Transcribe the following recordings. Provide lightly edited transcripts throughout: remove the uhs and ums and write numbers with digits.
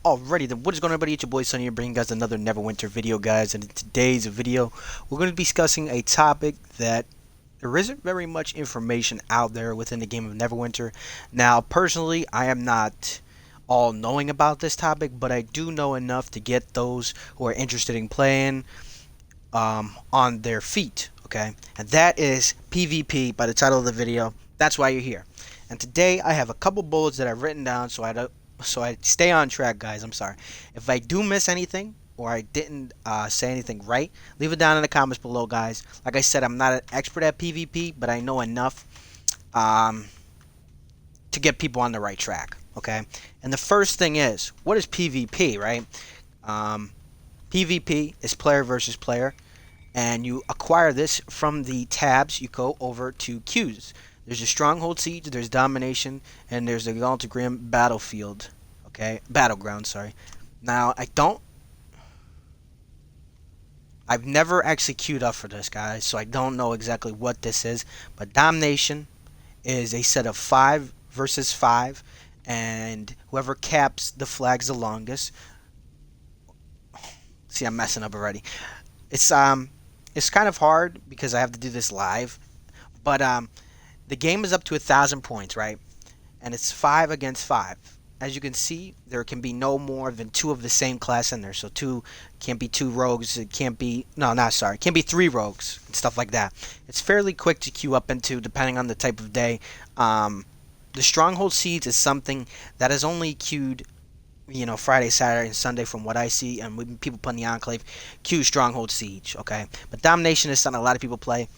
Alrighty then, what is going on everybody? It's your boy Sunny here bringing you guys another Neverwinter video, guys. And in today's video, we're going to be discussing a topic that there isn't very much information out there within the game of Neverwinter. Now, personally, I am not all knowing about this topic, but I do know enough to get those who are interested in playing on their feet, okay? And that is PvP by the title of the video. That's why you're here. And today I have a couple bullets that I've written down so I stay on track, guys. I'm sorry if I do miss anything or I didn't say anything right. Leave it down in the comments below, guys. Like I said, I'm not an expert at PvP, but I know enough to get people on the right track, okay? And the first thing is, what is PvP, right? PvP is player versus player, and you acquire this from the tabs. You go over to queues. There's a stronghold siege, there's domination, and there's the Grim battlefield. Okay, battleground. Sorry. Now I've never actually queued up for this, guys, so I don't know exactly what this is. But domination is a set of 5 versus 5, and whoever caps the flags the longest. See, I'm messing up already. It's kind of hard because I have to do this live, but the game is up to 1,000 points, right? And it's 5 against 5. As you can see, there can be no more than 2 of the same class in there. So can't be 2 rogues. It can't be it can't be 3 rogues and stuff like that. It's fairly quick to queue up into, depending on the type of day. The stronghold siege is something that is only queued, Friday, Saturday, and Sunday from what I see, and when people put in the Enclave, queue stronghold siege, okay? But domination is something a lot of people play.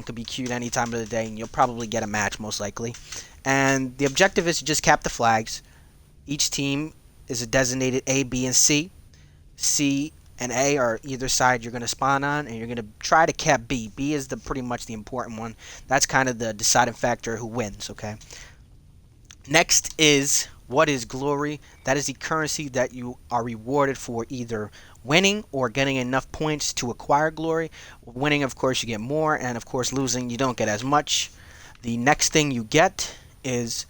Could be queued any time of the day, and you'll probably get a match most likely. And the objective is to just cap the flags. Each team is a designated A, B, and C. C and A are either side you're going to spawn on, and you're going to try to cap B. B is pretty much the important one. That's kind of the deciding factor who wins, okay? Next is, what is glory? That is the currency that you are rewarded for either winning or getting enough points to acquire glory. Winning, of course, you get more, and of course losing, you don't get as much. The next thing you get is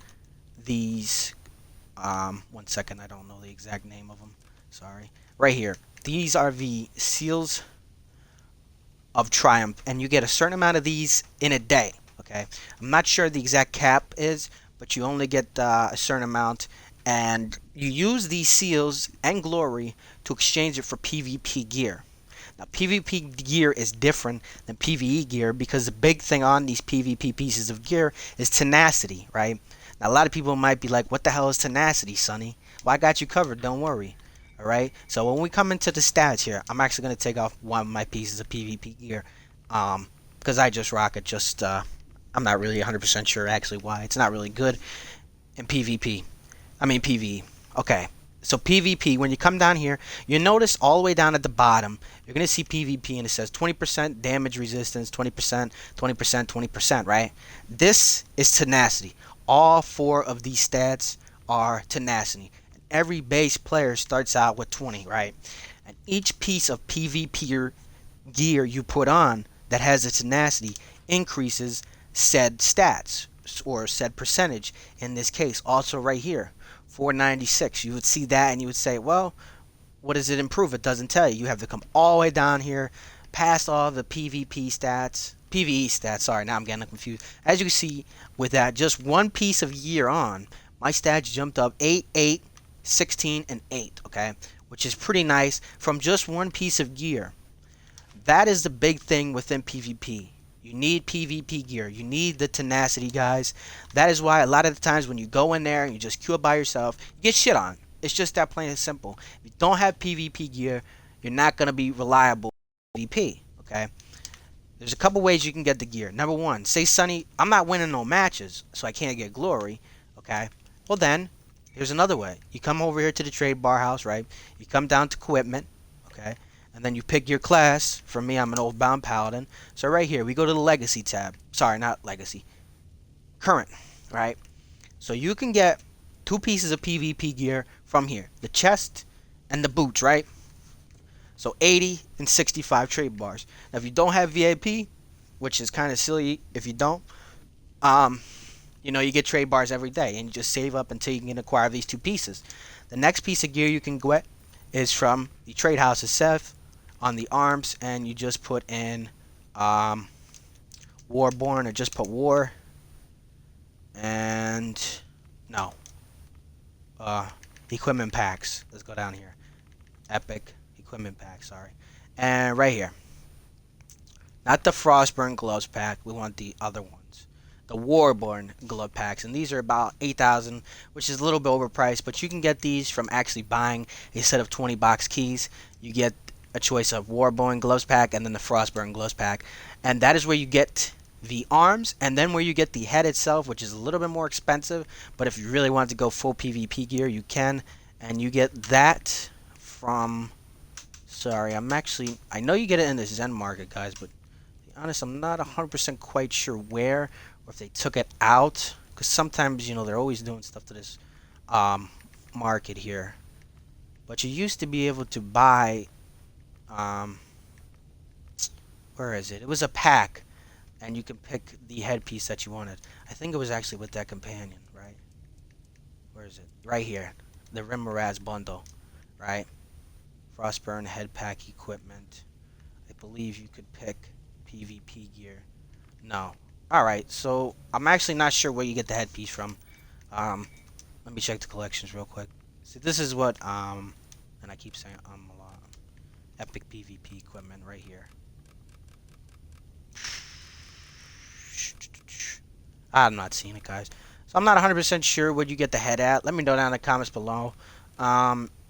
these, one second, I don't know the exact name of them, sorry. Right here, these are the seals of triumph, and you get a certain amount of these in a day, okay? I'm not sure the exact cap is, but you only get a certain amount, and you use these seals and glory to exchange it for PvP gear. Now, PvP gear is different than PvE gear because the big thing on these PvP pieces of gear is tenacity, right? Now, a lot of people might be like, what the hell is tenacity, Sonny? Well, I got you covered, don't worry. Alright, so when we come into the stats here, I'm actually going to take off one of my pieces of PvP gear because I just rock it. I'm not really 100% sure actually why. It's not really good in PvP. I mean PvE. Okay, so PvP, when you come down here, you notice all the way down at the bottom, you're going to see PvP and it says 20% damage resistance, 20%, 20%, 20%, right? This is tenacity. All 4 of these stats are tenacity. Every base player starts out with 20, right? And each piece of PvP gear you put on that has a tenacity increases said stats or said percentage. In this case, also right here, 496. You would see that and you would say, well, what does it improve? It doesn't tell you. You have to come all the way down here past all the PvP stats, PvE stats. Sorry, now I'm getting confused. As you can see, with that just one piece of gear on, my stats jumped up 8, 8, 16, and 8, okay? Which is pretty nice from just one piece of gear. That is the big thing within PvP. You need PvP gear. You need the tenacity, guys. That is why a lot of the times when you go in there and you just queue up by yourself, you get shit on. It's just that plain and simple. If you don't have PvP gear, you're not going to be reliable in PvP, okay? There's a couple ways you can get the gear. Number one, say, Sonny, I'm not winning no matches, so I can't get glory, okay? Well then, here's another way. You come over here to the trade bar house, right? You come down to equipment, okay? And then you pick your class. For me, I'm an Oathbound Paladin. So right here, we go to the Legacy tab. Sorry, not Legacy. Current, right? So you can get 2 pieces of PvP gear from here. The chest and the boots, right? So 80 and 65 trade bars. Now, if you don't have VIP, which is kind of silly if you don't, you get trade bars every day, and you just save up until you can acquire these 2 pieces. The next piece of gear you can get is from the trade house itself on the arms, and you just put in Warborn, or just put War, and no, equipment packs. Let's go down here. Epic equipment pack, sorry. And right here, not the Frostburn gloves pack, we want the other ones, the Warborn glove packs, and these are about 8,000, which is a little bit overpriced, but you can get these from actually buying a set of 20 box keys. You get a choice of Warborn gloves pack and then the Frostburn gloves pack, and that is where you get the arms, and then where you get the head itself, which is a little bit more expensive, but if you really want to go full PvP gear, you can, and you get that from, sorry, I know you get it in the Zen market, guys, but to be honest, I'm not 100% quite sure where, or if they took it out, because sometimes, you know, they're always doing stuff to this market here, but you used to be able to buy, where is it? It was a pack, and you can pick the headpiece that you wanted. I think it was actually with that companion, right? Where is it? Right here. The Rimmaraz bundle, right? Frostburn head pack equipment. I believe you could pick PvP gear. No. Alright, so I'm actually not sure where you get the headpiece from. Let me check the collections real quick. See, this is what, and I keep saying a lot. Epic PvP equipment right here. I'm not seeing it, guys. So I'm not 100% sure where you get the head at. Let me know down in the comments below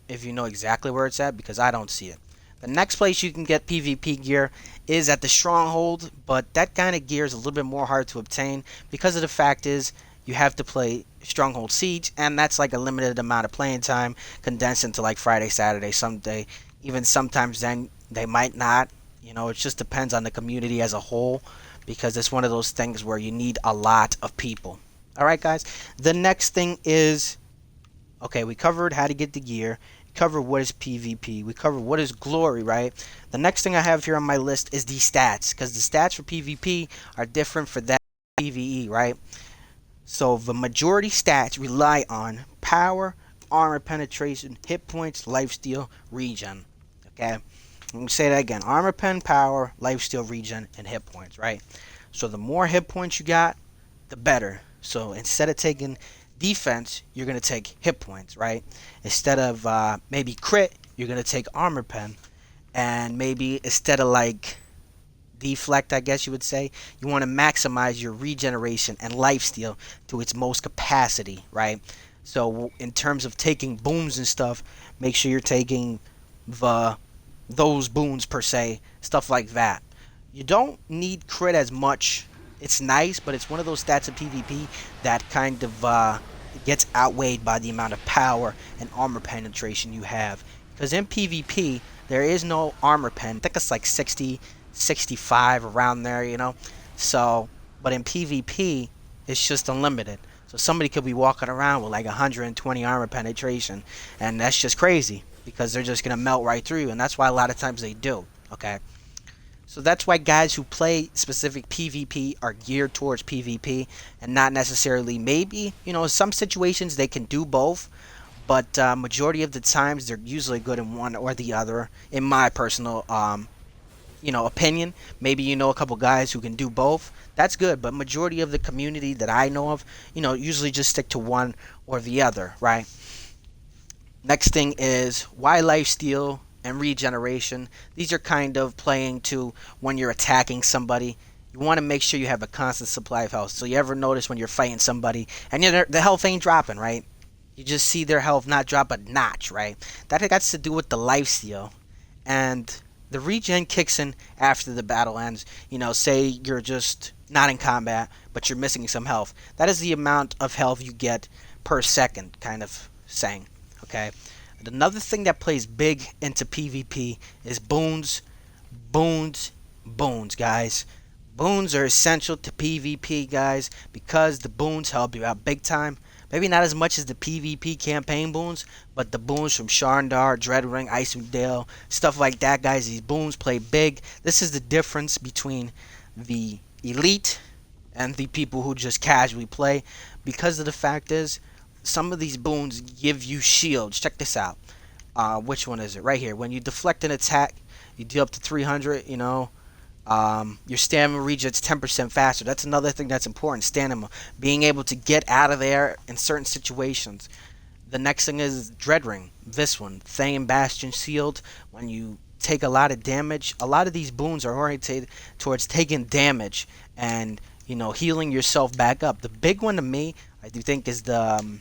if you know exactly where it's at, because I don't see it. The next place you can get PvP gear is at the Stronghold, but that kind of gear is a little bit more hard to obtain because of the fact is you have to play Stronghold Siege, and that's like a limited amount of playing time condensed into like Friday, Saturday, Sunday. Even sometimes then they might not. You know, it just depends on the community as a whole, because it's one of those things where you need a lot of people. Alright, guys, the next thing is, okay, we covered how to get the gear, covered what is PvP, we covered what is glory, right? The next thing I have here on my list is the stats, because the stats for PvP are different for that PvE, right? So the majority stats rely on power, armor penetration, hit points, lifesteal, regen. Okay, let me say that again: armor pen, power, lifesteal, regen, and hit points. Right. So the more hit points you got, the better. So instead of taking defense, you're gonna take hit points. Right. Instead of maybe crit, you're gonna take armor pen, and maybe instead of like deflect, I guess you would say, you want to maximize your regeneration and lifesteal to its most capacity, right? So in terms of taking boons and stuff, make sure you're taking those boons per se, stuff like that. You don't need crit as much. It's nice, but it's one of those stats of PvP that kind of gets outweighed by the amount of power and armor penetration you have. Because in PvP, there is no armor pen. I think it's like 60, 65 around there, you know. So, but in PvP, it's just unlimited. So somebody could be walking around with like 120 armor penetration, and that's just crazy because they're just gonna melt right through you, and that's why a lot of times they do. Okay. So that's why guys who play specific PvP are geared towards PvP and not necessarily, maybe, you know, in some situations they can do both, but majority of the times they're usually good in one or the other, in my personal you know, opinion. Maybe you know a couple guys who can do both. That's good, but majority of the community that I know of, you know, usually just stick to one or the other, right? Next thing is why lifesteal and regeneration. These are kind of playing to when you're attacking somebody. You want to make sure you have a constant supply of health. So you ever notice when you're fighting somebody and the health ain't dropping, right? You just see their health not drop a notch, right? That has to do with the lifesteal. And the regen kicks in after the battle ends. You know, say you're just not in combat, but you're missing some health. That is the amount of health you get per second, kind of saying. Okay. And another thing that plays big into PvP is boons, boons, boons, guys. Boons are essential to PvP, guys, because the boons help you out big time. Maybe not as much as the PvP campaign boons, but the boons from Sharndar, Dreadring, Icewind Dale, stuff like that, guys. These boons play big. This is the difference between the elite and the people who just casually play, because of the fact is, some of these boons give you shields. Check this out. Which one is it? Right here. When you deflect an attack, you deal up to 300. Your stamina resets 10% faster. That's another thing that's important. Stamina, being able to get out of there in certain situations. The next thing is Dread Ring. This one, Thane Bastion Shield. When you take a lot of damage, a lot of these boons are oriented towards taking damage and healing yourself back up. The big one to me, I do think, is the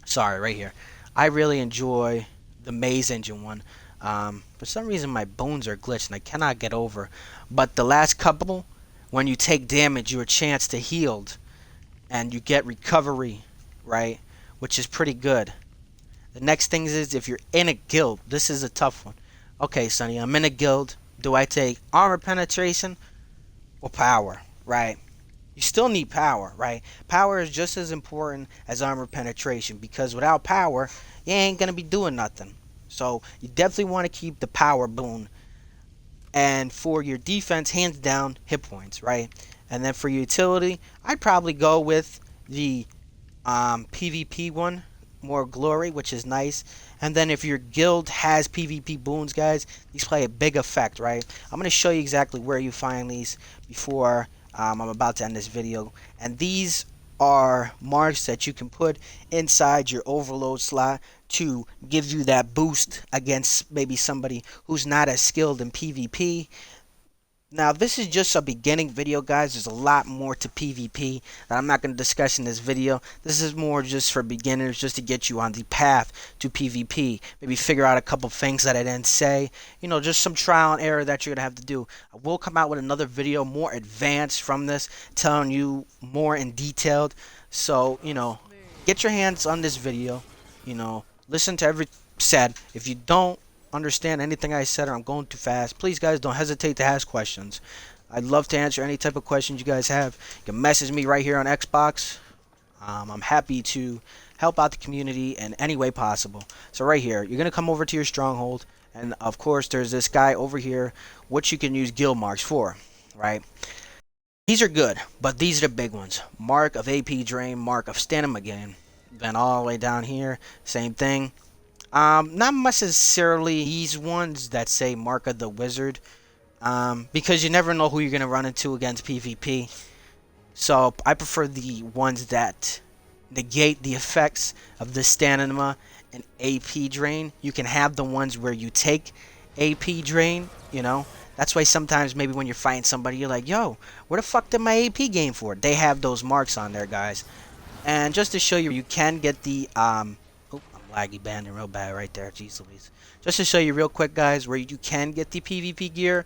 sorry, right here. I really enjoy the Maze Engine one. For some reason, my bones are glitched and I cannot get over. But the last couple, when you take damage, you're a chance to healed, and you get recovery, right? Which is pretty good. The next thing is if you're in a guild. This is a tough one. Okay, Sonny, I'm in a guild. Do I take armor penetration or power, right? You still need power, right? Power is just as important as armor penetration, because without power, you ain't going to be doing nothing. So you definitely want to keep the power boon. And for your defense, hands down, hit points, right? And then for your utility, I'd probably go with the PvP one, more glory, which is nice. And then if your guild has PvP boons, guys, these play a big effect, right? I'm going to show you exactly where you find these before I'm about to end this video. And these are marks that you can put inside your overload slot to give you that boost against maybe somebody who's not as skilled in PvP. Now, this is just a beginning video, guys. There's a lot more to PvP that I'm not going to discuss in this video. This is more just for beginners, just to get you on the path to PvP. Maybe figure out a couple things that I didn't say. Just some trial and error that you're going to have to do. I will come out with another video more advanced from this, telling you more in detailed. So, get your hands on this video. Listen to every said. If you don't understand anything I said or I'm going too fast, please, guys, don't hesitate to ask questions. I'd love to answer any type of questions you guys have. You can message me right here on Xbox. I'm happy to help out the community in any way possible. So right here, you're going to come over to your stronghold, and of course there's this guy over here which you can use guild marks for, right? These are good, but these are the big ones. Mark of AP drain, mark of stamina gain. Then all the way down here, same thing. Not necessarily these ones that say Mark of the Wizard, because you never know who you're going to run into against PvP. So I prefer the ones that negate the effects of the stamina and AP drain. You can have the ones where you take AP drain, That's why sometimes maybe when you're fighting somebody, you're like, yo, where the fuck did my AP gain for? They have those marks on there, guys. And just to show you, you can get the laggy banding real bad right there. Jeez Louise. Just to show you real quick, guys, where you can get the PvP gear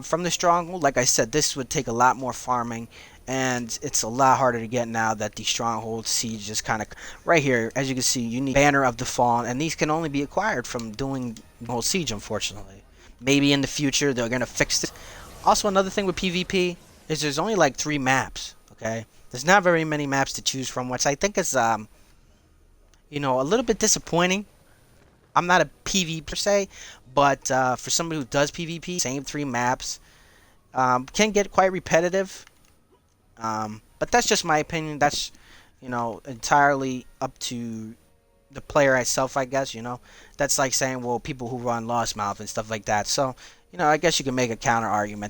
from the stronghold. Like I said, this would take a lot more farming, and it's a lot harder to get now that the stronghold siege is kind of right here. As you can see, you need Banner of the Fallen, and these can only be acquired from doing the whole siege, unfortunately. Maybe in the future they're gonna fix this. Also, another thing with PvP is there's only like 3 maps. Okay, there's not very many maps to choose from, which I think is a little bit disappointing. I'm not a PvP per se, but for somebody who does PvP, same 3 maps can get quite repetitive. But that's just my opinion. That's entirely up to the player itself, I guess. That's like saying, well, people who run Lost Mouth and stuff like that. So I guess you can make a counter argument